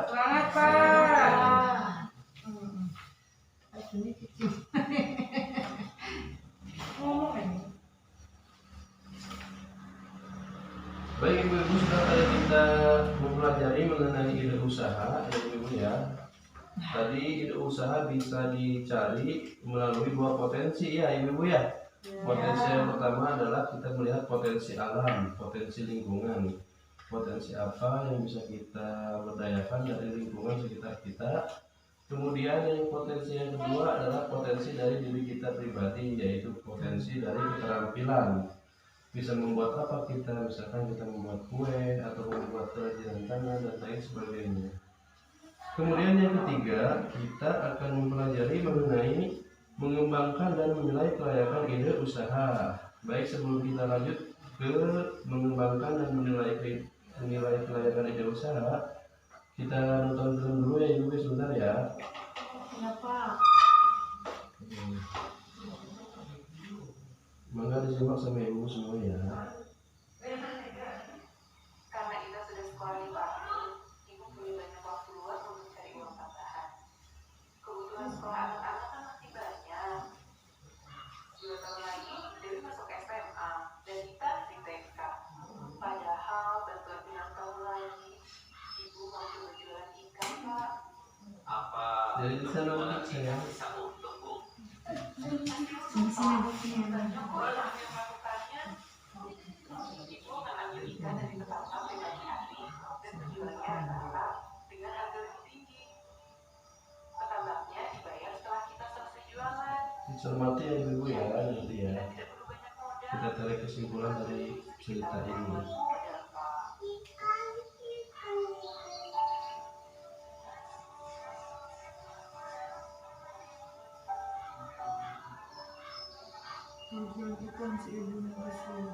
Semangat Pak. Ngomong ini. Baik ibu-ibu, sudah kita mempelajari mengenai ide usaha ya ibu ya. Tadi ide usaha bisa dicari melalui dua potensi ya ibu ya. Potensi yang pertama adalah kita melihat potensi alam, potensi lingkungan. Potensi apa yang bisa kita berdayakan dari lingkungan sekitar kita. Kemudian yang potensi yang kedua adalah potensi dari diri kita pribadi, yaitu potensi dari keterampilan. Bisa membuat apa kita, misalkan kita membuat kue atau membuat kerajinan tangan dan lain sebagainya. Kemudian yang ketiga, kita akan mempelajari mengenai mengembangkan dan menilai kelayakan ide usaha. Baik, sebelum kita lanjut ke mengembangkan dan menilai kelayakan ide usaha, kita nonton film dulu ya ibu sebentar ya. Kenapa? Mangga disimak sama ibu semua ya. Karena Ida sudah sekolah di Bandung, Ibu punya banyak waktu luang untuk cari uang tambahan. Kebutuhan sekolah anak-anak kan masih banyak. 2 tahun lagi, Dewi masuk SMA, dan Ita di TK. Padahal bantuan pinang tahun lagi, Ibu mau coba jualan ikan, Pak. Apa Dari di sana jualan untuk saya. ikan bisa untung, Bu? Orang yang melakukannya, Ibu akan ambil ikan dari petambak di pagi hari dan menjualnya rata-rata dengan harga lebih tinggi. Petambaknya dibayar setelah kita selesai jualan. Dicermati ya ibu ya nanti ya. Kita tidak perlu banyak modal. Kita tarik kesimpulan dari cerita ini. Modal, Pak. Bukan si ibu masih.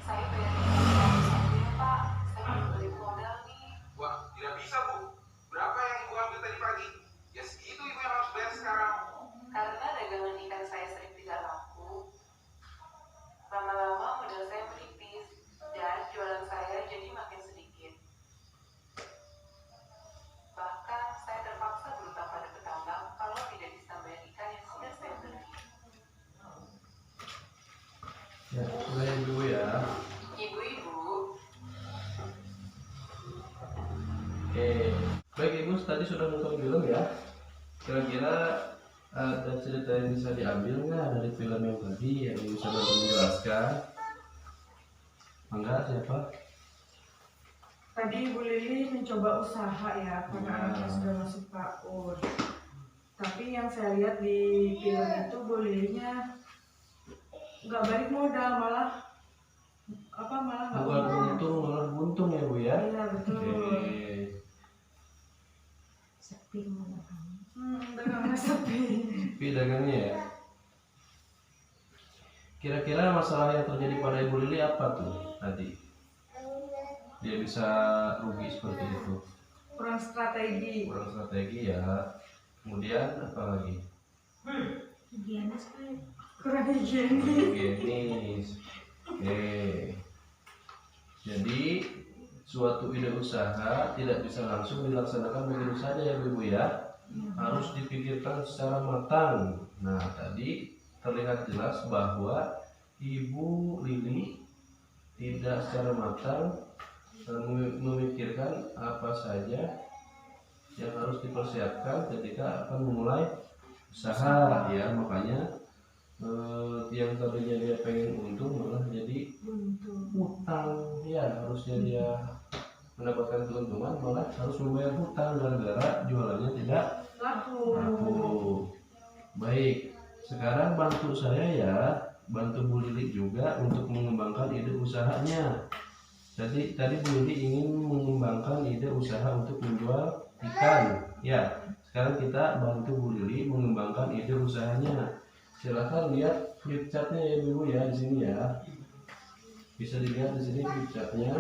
Saya bayar ikan saja ya, Pak. Saya belum beli modal nih. Wah, tidak bisa, Bu. Berapa yang Ibu ambil tadi pagi? Ya segitu Ibu yang harus bayar sekarang. Karena dagangan ikan saya sering tidak laku, lama-lama modal saya menipis dan jualan saya jadi makin sedikit. Bahkan saya terpaksa berutang pada petambak kalau tidak bisa bayar ikan yang sudah saya beli. Ya, sudah ya ibu ya. Ibu-ibu, Oke, baik ibu tadi sudah nonton film ya. Kira-kira ada cerita yang bisa diambil nggak dari film yang tadi yang bisa bantu menjelaskan? Mangga siapa? Tadi Ibu Lili mencoba usaha ya karena anaknya sudah masuk PAUD. Tapi yang saya lihat di film itu Bu Lilinya nggak balik modal, malah nggak Bukan untung. untung malah buntung ya bu ya. Iya betul. Oke. Dagangnya sepi. Tapi dagangnya ya. Kira-kira masalah yang terjadi pada Ibu Lili apa tuh tadi? Dia bisa rugi seperti itu. Kurang strategi. Kurang strategi ya. Kemudian apa lagi? Kurang higienis. Higienis. Oke. Jadi suatu ide usaha tidak bisa langsung dilaksanakan begitu saja ya ibu ya. Harus dipikirkan secara matang. Nah tadi terlihat jelas bahwa Ibu Lili tidak secara matang memikirkan apa saja yang harus dipersiapkan ketika akan memulai usaha ya. Makanya yang tadinya dia pengen untung malah jadi utang ya. Harusnya dia mendapatkan keuntungan malah harus membayar hutang gara-gara jualannya tidak laku. Baik, sekarang bantu saya ya, bantu Bu Lili juga untuk mengembangkan ide usahanya. Tadi Bu Lili ingin mengembangkan ide usaha untuk menjual ikan ya. Sekarang kita bantu Bu Lili mengembangkan ide usahanya. Silahkan lihat flipchartnya ya ibu ya di sini ya. Bisa dilihat di sini flipchartnya.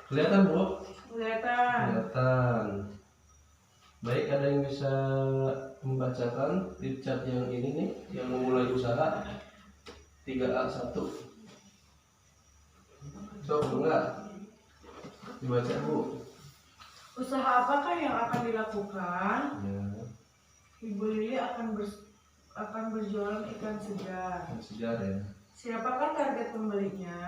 Kelihatan bu? Kelihatan. Kelihatan. Baik, ada yang bisa membacakan di chat yang ini nih, yang memulai usaha 3A1. Coba enggak? Dibaca Bu. Usaha apakah yang akan dilakukan? Ya, Ibu Lili akan berjualan ikan segar. kan sejarah ya. Siapakah target pembelinya?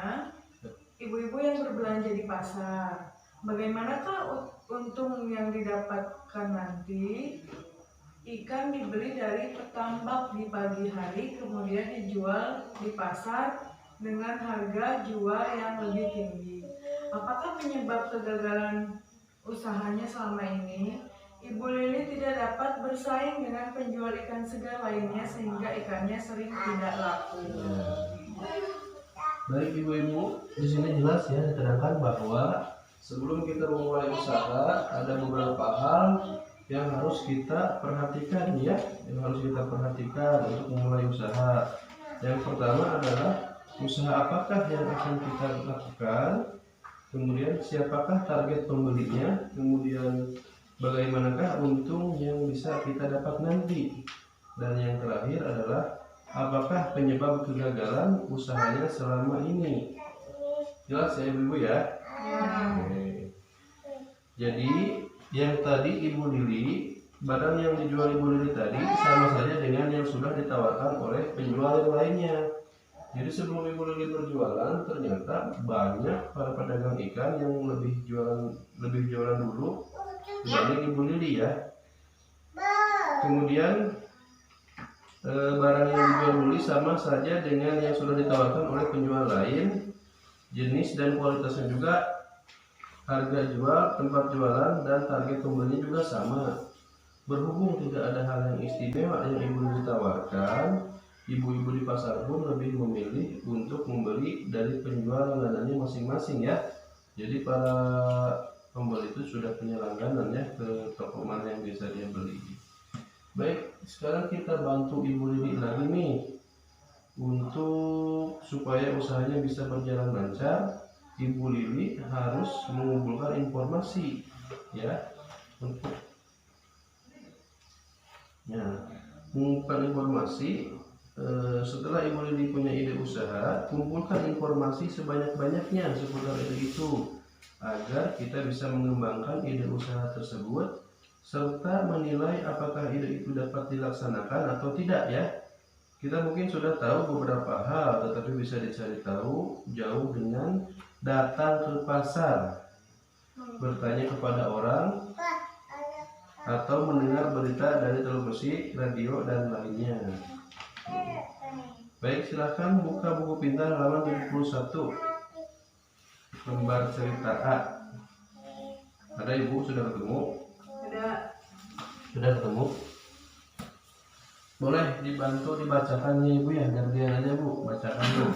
Ibu-ibu yang berbelanja di pasar. Bagaimanakah untung yang didapatkan nanti? Ikan dibeli dari petambak di pagi hari, kemudian dijual di pasar dengan harga jual yang lebih tinggi. Apakah penyebab kegagalan usahanya selama ini? Ibu Lili tidak dapat bersaing dengan penjual ikan segar lainnya sehingga ikannya sering tidak laku. Ya. Baik ibu-ibu, di sini jelas ya diterangkan bahwa sebelum kita memulai usaha ada beberapa hal yang harus kita perhatikan ya, yang harus kita perhatikan untuk memulai usaha. Yang pertama adalah usaha apakah yang akan kita lakukan, kemudian siapakah target pembelinya, kemudian bagaimanakah untung yang bisa kita dapat nanti, dan yang terakhir adalah apakah penyebab kegagalan usahanya selama ini. Jelas ya ibu ya? Oke. Jadi yang tadi Ibu Lili, barang yang dijual Ibu Lili tadi sama saja dengan yang sudah ditawarkan oleh penjual yang lainnya. Jadi sebelum Ibu Lili berjualan, ternyata banyak para pedagang ikan yang lebih jualan dulu dibanding Ibu Lili ya. Kemudian barang yang dijual Lili sama saja dengan yang sudah ditawarkan oleh penjual lain, jenis dan kualitasnya juga, harga jual, tempat jualan, dan target pembelinya juga sama. Berhubung tidak ada hal yang istimewa yang Ibu Lili tawarkan, ibu-ibu di pasar pun lebih memilih untuk membeli dari penjual langganannya masing-masing ya. Jadi para pembeli itu sudah punya langganan ya ke toko mana yang bisa dia beli. Baik, sekarang kita bantu Ibu Lili lagi nih untuk supaya usahanya bisa berjalan lancar. Ibu Lili harus mengumpulkan informasi ya, untuk mengumpulkan informasi. Setelah Ibu Lili punya ide usaha, kumpulkan informasi sebanyak-banyaknya seputar ide itu agar kita bisa mengembangkan ide usaha tersebut serta menilai apakah ide itu dapat dilaksanakan atau tidak ya. Kita mungkin sudah tahu beberapa hal, tetapi bisa dicari tahu jauh dengan datang ke pasar, bertanya kepada orang, atau mendengar berita dari televisi, radio, dan lainnya. Baik, silakan buka buku pintar halaman 71, lembar cerita A. Ada ibu sudah ketemu? Sudah ketemu? Boleh dibantu dibacakannya ibu ya, gantian aja bu, bacakan bu.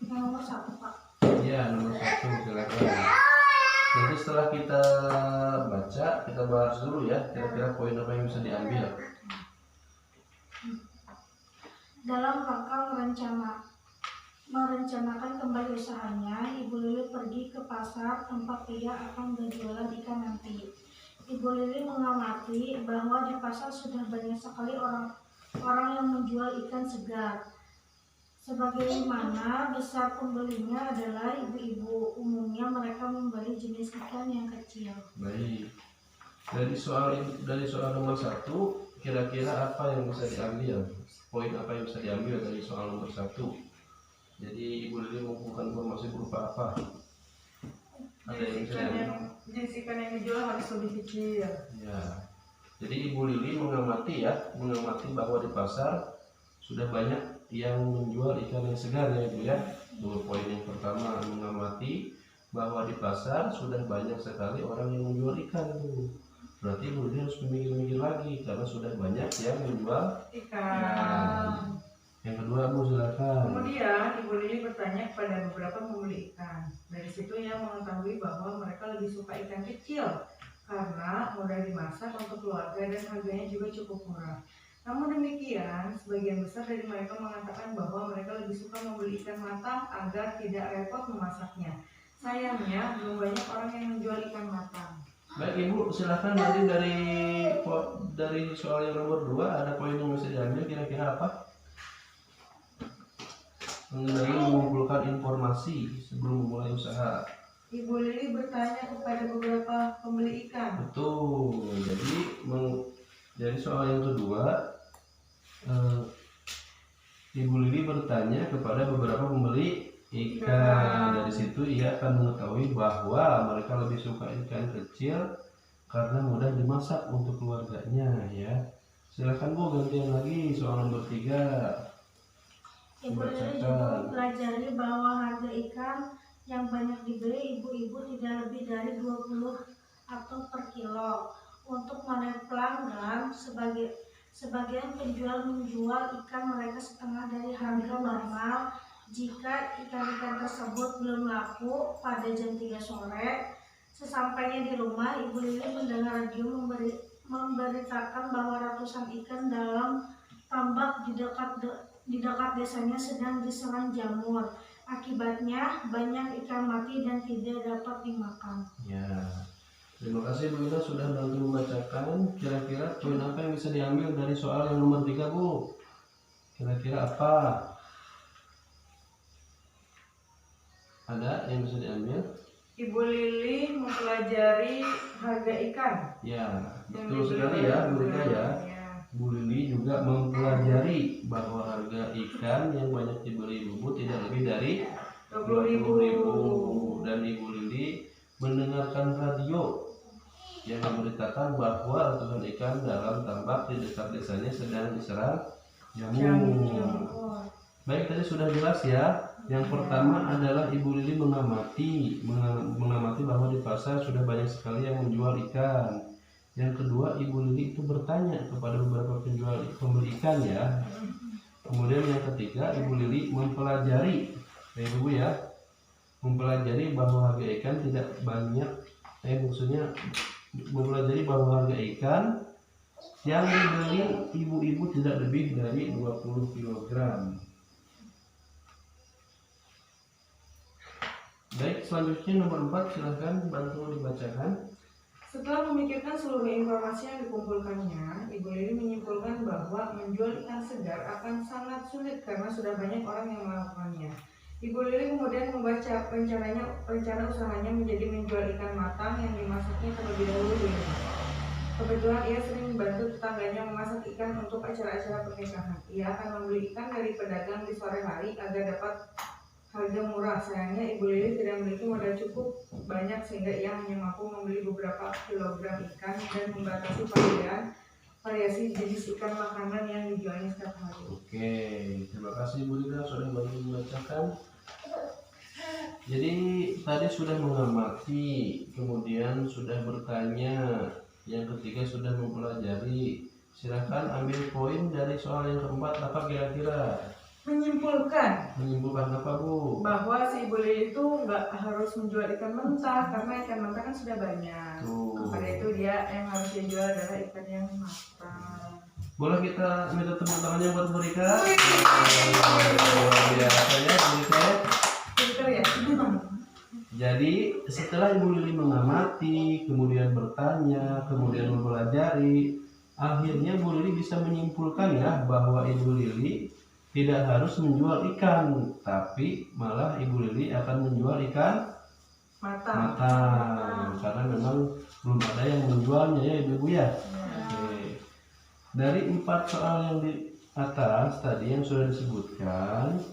Nomor 1 Pak. Iya, nomor 1 silakan. Nanti setelah kita baca, kita bahas dulu ya, kira-kira poin apa yang bisa diambil. Dalam rangka merencanakan kembali usahanya, Ibu Lili pergi ke pasar tempat ia akan berjualan ikan nanti. Ibu Lili mengamati bahwa di pasar sudah banyak sekali orang yang menjual ikan segar. Sebagaimana besar pembelinya adalah ibu-ibu, umumnya mereka membeli jenis ikan yang kecil. Baik. Dari soal nomor 1, kira-kira apa yang bisa diambil? Poin apa yang bisa diambil dari soal nomor 1? Jadi Ibu Lili mengumpulkan informasi berupa apa? Ada yang bisa diambil? Jenis ikan yang dijual harus lebih kecil. Ya. Jadi Ibu Lili mengamati bahwa di pasar sudah banyak yang menjual ikan yang segar ya ibu ya. Dua poin yang pertama, mengamati bahwa di pasar sudah banyak sekali orang yang menjual ikan tuh. Berarti Ibu Lili harus memikir-mikir lagi karena sudah banyak yang menjual Ikan. Yang kedua Bu silakan. Kemudian Ibu Lili bertanya kepada beberapa pembeli ikan. Dari situ ia mengetahui bahwa mereka lebih suka ikan kecil karena mudah dimasak untuk keluarga dan harganya juga cukup murah. Namun demikian, sebagian besar dari mereka mengatakan bahwa mereka lebih suka membeli ikan matang agar tidak repot memasaknya. Sayangnya, belum banyak orang yang menjual ikan matang. Baik Ibu, silahkan nanti dari soal yang nomor 2 ada poin yang bisa diambil, kira-kira apa? Mengenai mengumpulkan informasi sebelum memulai usaha. Ibu Lili bertanya kepada beberapa pembeli ikan. Betul. Jadi soal yang kedua, Ibu Lili bertanya kepada beberapa pembeli ikan. Dari situ ia akan mengetahui bahwa mereka lebih suka ikan kecil karena mudah dimasak untuk keluarganya, ya. Silakan Bu, gantian lagi soal nomor 3. Ibu Lili juga mempelajari bahwa harga ikan yang banyak dibeli ibu-ibu tidak lebih dari 20 atau per kilo. Untuk menarik pelanggan, sebagian penjual menjual ikan mereka setengah dari harga normal. Jika ikan-ikan tersebut belum laku pada jam 3 sore, sesampainya di rumah, Ibu Lili mendengar radio memberitakan bahwa ratusan ikan dalam tambak di dekat desanya sedang diserang jamur. Akibatnya banyak ikan mati dan tidak dapat dimakan. Ya, terima kasih Bu Ina sudah bantu membacakan. Kira-kira poin apa yang bisa diambil dari soal yang nomor 3 Bu? Kira-kira apa? Ada yang bisa diambil? Ibu Lili mempelajari harga ikan. Ya, betul sekali ya Bu Rika ya. Bu Lili juga mempelajari bahwa harga ikan yang banyak dibeli ibu tidak lebih dari 20.000, dan Ibu Lili mendengarkan radio yang memberitakan bahwa ratusan ikan dalam tambak di dekat desanya sedang diserang jamur. Baik, tadi sudah jelas ya. Yang pertama adalah Ibu Lili mengamati bahwa di pasar sudah banyak sekali yang menjual ikan. Yang kedua, Ibu Lili itu bertanya kepada beberapa pembeli ikan ya. Kemudian yang ketiga, Ibu Lili mempelajari, Ibu ya, mempelajari bahwa harga ikan tidak banyak, mempelajari bahwa harga ikan yang dibeli ibu-ibu tidak lebih dari 20 kg. Baik, selanjutnya nomor 4, silahkan bantu dibacakan. Setelah memikirkan seluruh informasi yang dikumpulkannya, Ibu Lili menyimpulkan bahwa menjual ikan segar akan sangat sulit karena sudah banyak orang yang melakukannya. Ibu Lili kemudian membaca rencana usahanya menjadi menjual ikan matang yang dimasaknya terlebih dahulu di rumah. Kebetulan ia sering membantu tetangganya memasak ikan untuk acara-acara pernikahan. Ia akan membeli ikan dari pedagang di sore hari agar dapat harga murah. Sayangnya Ibu Lili tidak memiliki modal cukup banyak sehingga ia hanya mampu membeli beberapa kilogram ikan dan membatasi variasi jenis ikan makanan yang dijualnya setiap hari. Oke, terima kasih Bu Rika sudah bantu membacakan. Jadi tadi sudah mengamati, kemudian sudah bertanya, yang ketiga sudah mempelajari. Silakan ambil poin dari soal yang keempat, apa kira-kira? Menyimpulkan apa Bu? bahwa si Ibu Lili itu nggak harus menjual ikan mentah karena ikan mentah kan sudah banyak. Pada itu dia yang harus dia jual adalah ikan yang matang. Boleh kita minta tepuk tangannya buat Bu Rika? Luar biasa ya Bu Rika. Pinter ya. Jadi setelah Ibu Lili mengamati, kemudian bertanya, kemudian mempelajari, akhirnya Bu Lili bisa menyimpulkan ya bahwa Ibu Lili tidak harus menjual ikan, tapi malah Ibu Lili akan menjual ikan matang. Karena memang belum ada yang menjualnya ya Ibu ya. Oke. Dari 4 soal yang di atas tadi yang sudah disebutkan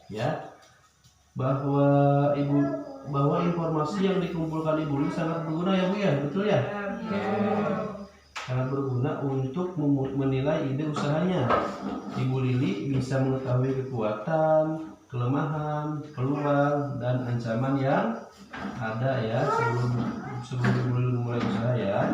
ya, bahwa informasi yang dikumpulkan Ibu Lili sangat berguna ya Bu ya, betul ya? Sangat berguna untuk menilai ide usahanya. Ibu Lili bisa mengetahui kekuatan, kelemahan, peluang, dan ancaman yang ada ya sebelum Ibu Lili memulai usaha ya.